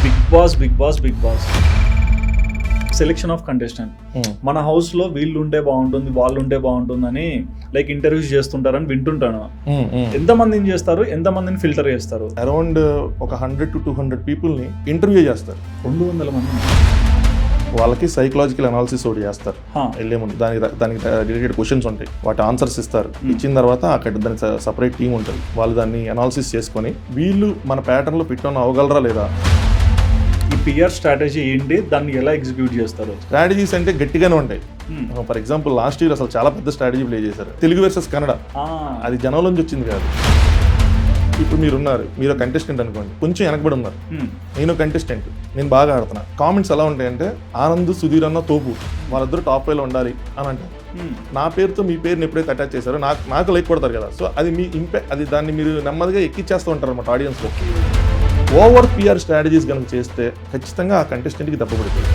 Big boss selection of contestant. మన house లో వీళ్ళు ఉంటే బాగుంటుంది, వాళ్ళు ఉంటే బాగుంటుందని లైక్ ఇంటర్వ్యూస్ చేస్తుంటారని వింటుంటాను. ఎంత మందిని చేస్తారు, ఎంత మందిని ఫిల్టర్ చేస్తారు? అరౌండ్ ఒక 100 to 200 పీపుల్ని ఇంటర్వ్యూ చేస్తారు. 200 మంది. వాళ్ళకి సైకలాజికల్ అనాలిసిస్ ఒకటి చేస్తారు హా. వెళ్ళే ముందు. దానికి రిలేటెడ్ క్వశ్చన్స్ ఉంటాయి, వాటి ఆన్సర్స్ ఇస్తారు. ఇచ్చిన తర్వాత అక్కడ దానికి సపరేట్ టీం ఉంటుంది, వాళ్ళు దాన్ని అనాలిసిస్ చేసుకొని వీళ్ళు మన ప్యాటర్న్లో ఫిట్ ఉన్న అవ్వగలరా లేదా. ఈ పిఆర్ స్ట్రాటజీ ఏంటి, దాన్ని ఎలా ఎగ్జిక్యూట్ చేస్తారు? స్ట్రాటజీస్ అంటే గట్టిగానే ఉంటాయి. ఫర్ ఎగ్జాంపుల్ లాస్ట్ ఇయర్ అసలు చాలా పెద్ద స్ట్రాటజీ ప్లే చేశారు, తెలుగు వర్సెస్ కన్నడ. అది జనం నుంచి వచ్చింది కాదు. ఇప్పుడు మీరు కంటెస్టెంట్ అనుకోండి, కొంచెం వెనకబడి ఉన్నారు, నేను కంటెస్టెంట్, నేను బాగా ఆడుతున్నా. కామెంట్స్ ఎలా ఉంటాయంటే ఆనంద్ సుధీర్ అన్న తోపు, వాళ్ళిద్దరు టాప్ 5లో ఉండాలి అని అంటారు. నా పేరుతో మీ పేరుని ఎప్పుడైతే అటాచ్ చేశారో నాకు లైక్ కొడతారు కదా. సో అది మీ అది దాన్ని మీరు నెమ్మదిగా ఎక్కిచ్చేస్తూ ఉంటారు అన్నమాట ఆడియన్స్లో. ఓవర్ పిఆర్ స్ట్రాటజీస్ కనుక చేస్తే ఖచ్చితంగా ఆ కంటెస్టెంట్కి దెబ్బ పడుతుంది.